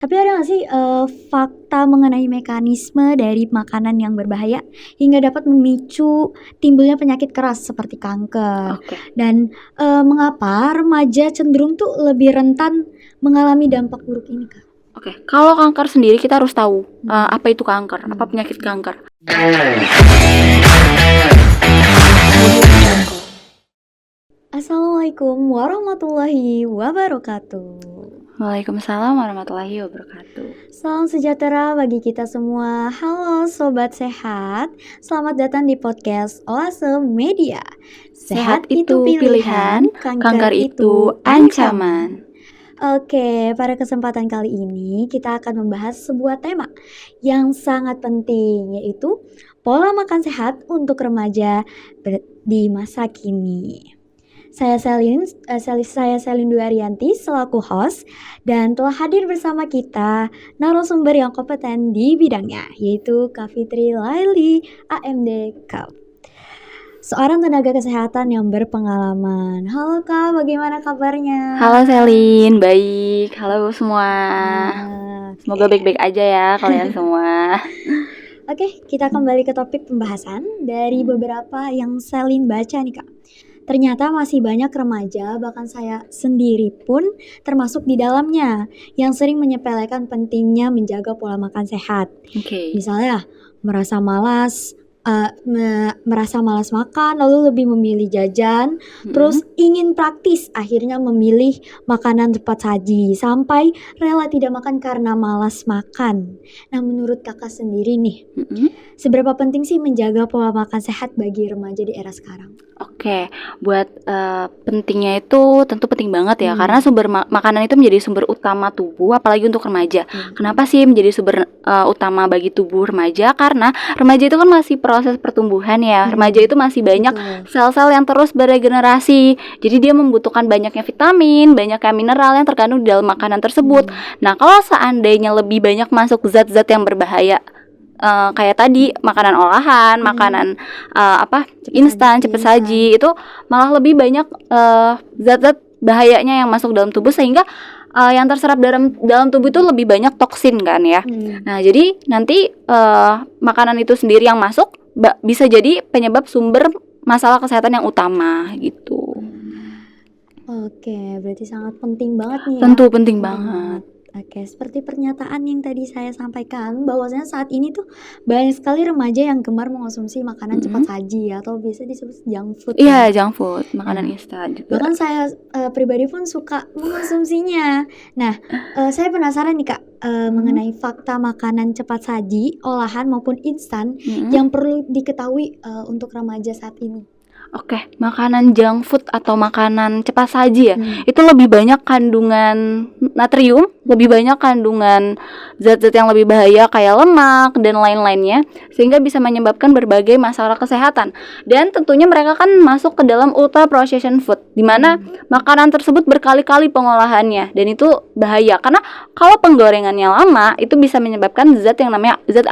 Tapi ada nggak sih, fakta mengenai mekanisme dari makanan yang berbahaya hingga dapat memicu timbulnya penyakit keras seperti kanker? Oke. Dan, mengapa remaja cenderung tuh lebih rentan mengalami dampak buruk ini, Kak? Oke, kalau kanker sendiri kita harus tahu, apa itu kanker, apa Hmm. penyakit kanker. Assalamualaikum warahmatullahi wabarakatuh. Waalaikumsalam warahmatullahi wabarakatuh. Salam sejahtera bagi kita semua. Halo sobat sehat, selamat datang di podcast Oase Media. Sehat itu pilihan, kanker itu ancaman. Oke, pada kesempatan kali ini kita akan membahas sebuah tema yang sangat penting, yaitu pola makan sehat untuk remaja di masa kini. Saya Selin Duarianti selaku host dan telah hadir bersama kita narasumber yang kompeten di bidangnya, yaitu Kak Fitri Laili, AMD Cup. Seorang tenaga kesehatan yang berpengalaman. Halo Kak, bagaimana kabarnya? Halo Selin, baik. Halo semua. Semoga baik-baik aja ya kalian semua. Oke, kita kembali ke topik pembahasan. Dari beberapa yang Selin baca nih Kak, ternyata masih banyak remaja, bahkan saya sendiri pun termasuk di dalamnya, yang sering menyepelekan pentingnya menjaga pola makan sehat. Oke. Misalnya merasa malas makan, lalu lebih memilih jajan, terus ingin praktis, akhirnya memilih makanan cepat saji, sampai rela tidak makan karena malas makan. Nah, menurut kakak sendiri nih, seberapa penting sih menjaga pola makan sehat bagi remaja di era sekarang? Oke, buat pentingnya itu tentu penting banget ya, karena sumber makanan itu menjadi sumber utama tubuh, apalagi untuk remaja. Kenapa sih menjadi sumber utama bagi tubuh remaja? Karena remaja itu kan masih proses pertumbuhan ya. Remaja itu masih banyak sel-sel yang terus beregenerasi. Jadi dia membutuhkan banyaknya vitamin, banyaknya mineral yang terkandung di dalam makanan tersebut. Nah, kalau seandainya lebih banyak masuk zat-zat yang berbahaya, kayak tadi makanan olahan, makanan instan, cepet saji, itu malah lebih banyak zat-zat bahayanya yang masuk dalam tubuh, sehingga yang terserap dalam tubuh itu lebih banyak toksin kan ya. Nah, jadi nanti makanan itu sendiri yang masuk bisa jadi penyebab sumber masalah kesehatan yang utama gitu. Oke, berarti sangat penting banget nih ya. Tentu penting banget. Oke, seperti pernyataan yang tadi saya sampaikan, bahwasanya saat ini tuh banyak sekali remaja yang gemar mengonsumsi makanan cepat saji atau biasa disebut junk food. Iya, junk food, makanan instan juga. Bahkan saya pribadi pun suka mengonsumsinya. Nah, saya penasaran nih Kak, mengenai fakta makanan cepat saji, olahan maupun instan yang perlu diketahui untuk remaja saat ini. Oke, makanan junk food atau makanan cepat saji ya, itu lebih banyak kandungan natrium, lebih banyak kandungan zat-zat yang lebih bahaya kayak lemak dan lain-lainnya, sehingga bisa menyebabkan berbagai masalah kesehatan. Dan tentunya mereka kan masuk ke dalam ultra processed food, di mana makanan tersebut berkali-kali pengolahannya, dan itu bahaya karena kalau penggorengannya lama itu bisa menyebabkan zat yang namanya zat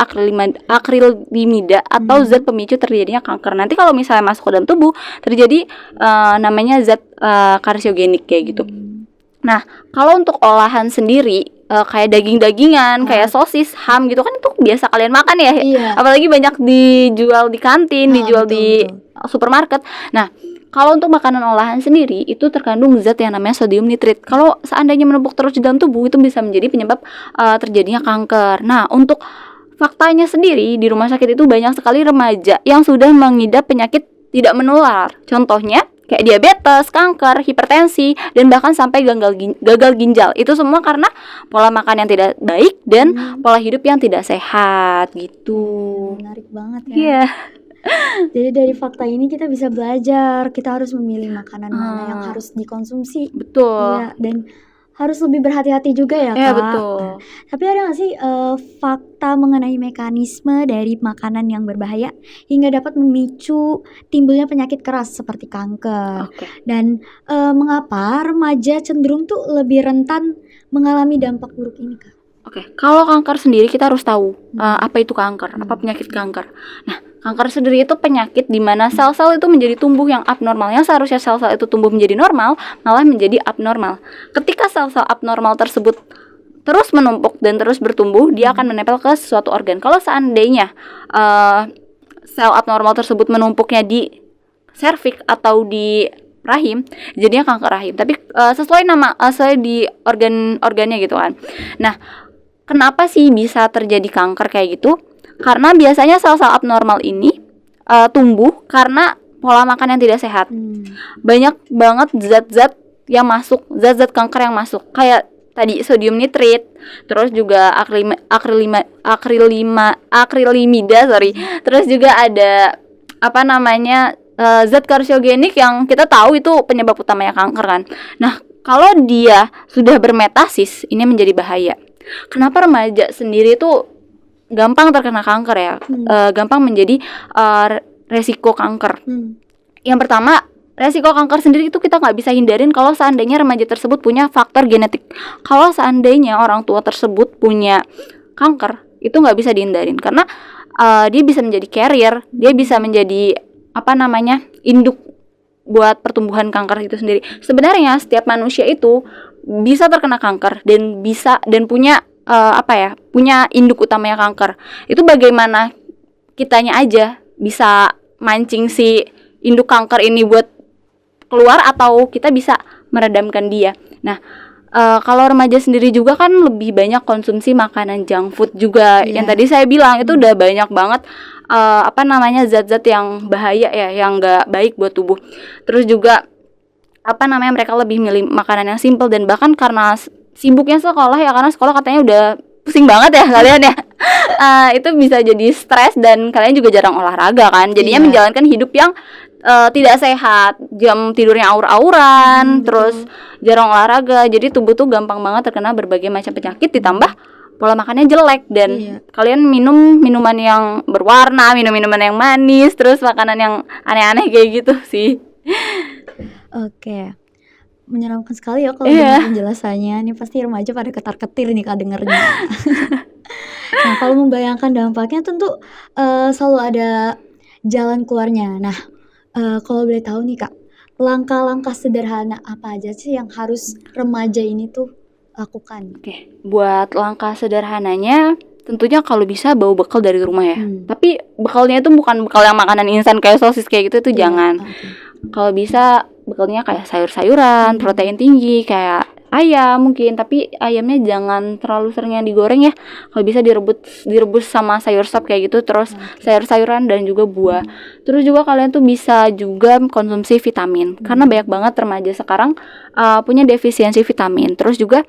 akrilamida atau zat pemicu terjadinya kanker. Nanti kalau misalnya masuk ke dalam tubuh terjadi namanya zat karsiogenik kayak gitu. Nah, kalau untuk olahan sendiri kayak daging-dagingan, kayak sosis, ham gitu kan itu biasa kalian makan ya. Apalagi banyak dijual di kantin, dijual di supermarket. Nah, kalau untuk makanan olahan sendiri itu terkandung zat yang namanya sodium nitrit. Kalau seandainya menumpuk terus di dalam tubuh itu bisa menjadi penyebab terjadinya kanker. Nah, untuk faktanya sendiri di rumah sakit itu banyak sekali remaja yang sudah mengidap penyakit tidak menular. Contohnya kayak diabetes, kanker, hipertensi, dan bahkan sampai gagal ginjal. Itu semua karena pola makan yang tidak baik dan pola hidup yang tidak sehat gitu. Menarik banget ya. Iya. Jadi dari fakta ini kita bisa belajar, kita harus memilih makanan mana yang harus dikonsumsi. Betul. Iya, dan harus lebih berhati-hati juga ya Kak. Iya, betul. Tapi ada gak sih fakta mengenai mekanisme dari makanan yang berbahaya hingga dapat memicu timbulnya penyakit keras seperti kanker? Dan mengapa remaja cenderung tuh lebih rentan mengalami dampak buruk ini Kak? Oke, kalau kanker sendiri kita harus tahu apa itu kanker, apa penyakit kanker. Nah, kanker sendiri itu penyakit di mana sel-sel itu menjadi tumbuh yang abnormal. Yang seharusnya sel-sel itu tumbuh menjadi normal, malah menjadi abnormal. Ketika sel-sel abnormal tersebut terus menumpuk dan terus bertumbuh, dia akan menempel ke suatu organ. Kalau seandainya sel abnormal tersebut menumpuknya di serviks atau di rahim, jadinya kanker rahim. Tapi sesuai di organnya gitu kan. Nah, kenapa sih bisa terjadi kanker kayak gitu? Karena biasanya sel-sel abnormal ini tumbuh karena pola makan yang tidak sehat. Banyak banget zat-zat yang masuk, zat-zat kanker yang masuk. Kayak tadi sodium nitrit, terus juga akrilimida, terus juga ada zat karsiogenik yang kita tahu itu penyebab utamanya kanker kan. Nah, kalau dia sudah bermetasis, ini menjadi bahaya. Kenapa remaja sendiri tuh gampang terkena kanker ya? Gampang menjadi resiko kanker. Yang pertama, resiko kanker sendiri itu kita nggak bisa hindarin kalau seandainya remaja tersebut punya faktor genetik. Kalau seandainya orang tua tersebut punya kanker, itu nggak bisa dihindarin karena dia bisa menjadi carrier, dia bisa menjadi induk buat pertumbuhan kanker itu sendiri. Sebenarnya setiap manusia itu bisa terkena kanker dan punya punya induk utamanya kanker. Itu bagaimana kitanya aja bisa mancing si induk kanker ini buat keluar atau kita bisa meredamkan dia. Nah, kalau remaja sendiri juga kan lebih banyak konsumsi makanan junk food juga. Yang tadi saya bilang itu udah banyak banget zat-zat yang bahaya ya, yang nggak baik buat tubuh. Terus juga mereka lebih milih makanan yang simple, dan bahkan karena sibuknya sekolah ya, karena sekolah katanya udah pusing banget ya kalian ya. Itu bisa jadi stres dan kalian juga jarang olahraga kan. Jadinya menjalankan hidup yang tidak sehat, jam tidurnya aur-auran, terus jarang olahraga. Jadi tubuh tuh gampang banget terkena berbagai macam penyakit, ditambah pola makannya jelek dan kalian minum minuman yang berwarna, minum minuman yang manis, terus makanan yang aneh-aneh kayak gitu sih. Oke. Menyeramkan sekali ya kalau dengar penjelasannya. Ini pasti remaja pada ketar-ketir nih Kak dengernya. Nah, kalau membayangkan dampaknya tentu selalu ada jalan keluarnya. Nah, kalau boleh tahu nih Kak, langkah-langkah sederhana apa aja sih yang harus remaja ini tuh lakukan? Oke, buat langkah sederhananya tentunya kalau bisa bawa bekal dari rumah ya. Tapi bekalnya itu bukan bekal yang makanan instan kayak sosis kayak gitu, itu jangan. Kalau bisa bekalnya kayak sayur-sayuran, protein tinggi kayak ayam mungkin, tapi ayamnya jangan terlalu sering yang digoreng ya. Kalau bisa direbus sama sayur sop kayak gitu, terus sayur-sayuran dan juga buah. Terus juga kalian tuh bisa juga konsumsi vitamin, karena banyak banget remaja sekarang punya defisiensi vitamin. Terus juga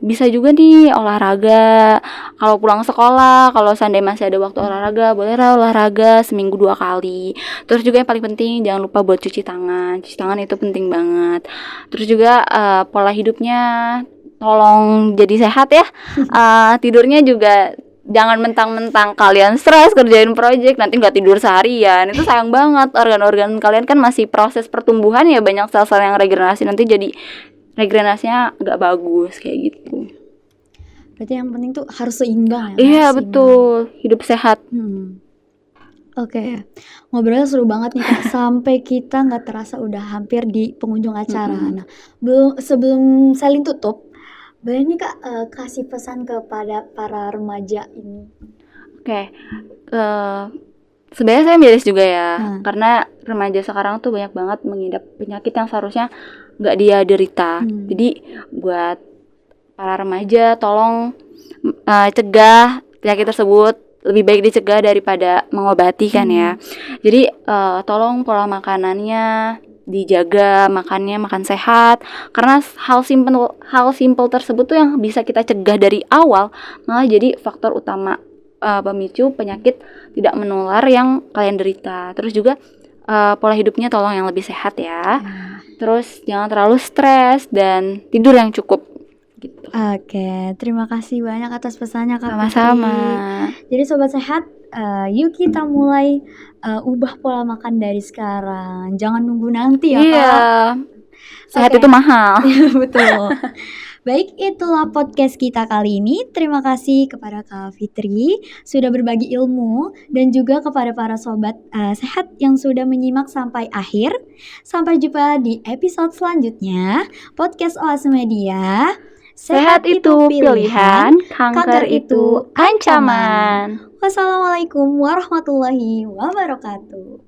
bisa juga nih olahraga. Kalau pulang sekolah, kalau seandainya masih ada waktu olahraga, bolehlah olahraga seminggu 2 kali. Terus juga yang paling penting jangan lupa buat cuci tangan. Cuci tangan itu penting banget. Terus juga pola hidupnya tolong jadi sehat ya. Tidurnya juga jangan mentang-mentang kalian stres kerjain project nanti nggak tidur seharian, itu sayang banget. Organ-organ kalian kan masih proses pertumbuhan ya, banyak sel-sel yang regenerasi, nanti jadi regenerasinya nggak bagus kayak gitu. Berarti yang penting tuh harus seimbang ya. Iya betul, hidup sehat. Oke, ngobrolnya seru banget nih Kak. Sampai kita nggak terasa udah hampir di penghujung acara. Nah, sebelum Selin tutup, boleh nih Kak kasih pesan kepada para remaja ini. Oke, sebenarnya saya miris juga ya, karena remaja sekarang tuh banyak banget mengidap penyakit yang seharusnya nggak dia derita. Jadi buat para remaja tolong cegah penyakit tersebut, lebih baik dicegah daripada mengobati kan ya. Jadi tolong pola makanannya dijaga, makan sehat, karena hal simple tersebut tuh yang bisa kita cegah dari awal malah jadi faktor utama pemicu penyakit tidak menular yang kalian derita. Terus juga pola hidupnya tolong yang lebih sehat ya. Terus jangan terlalu stres dan tidur yang cukup gitu. Oke, terima kasih banyak atas pesannya Kak. Sama-sama. Jadi sobat sehat, yuk kita mulai ubah pola makan dari sekarang. Jangan nunggu nanti ya Kak. Sehat itu mahal. Betul. Baik, itulah podcast kita kali ini. Terima kasih kepada Kak Fitri sudah berbagi ilmu, dan juga kepada para sobat sehat yang sudah menyimak sampai akhir. Sampai jumpa di episode selanjutnya podcast Oase Media. Sehat itu pilihan, kanker itu ancaman. Wassalamualaikum warahmatullahi wabarakatuh.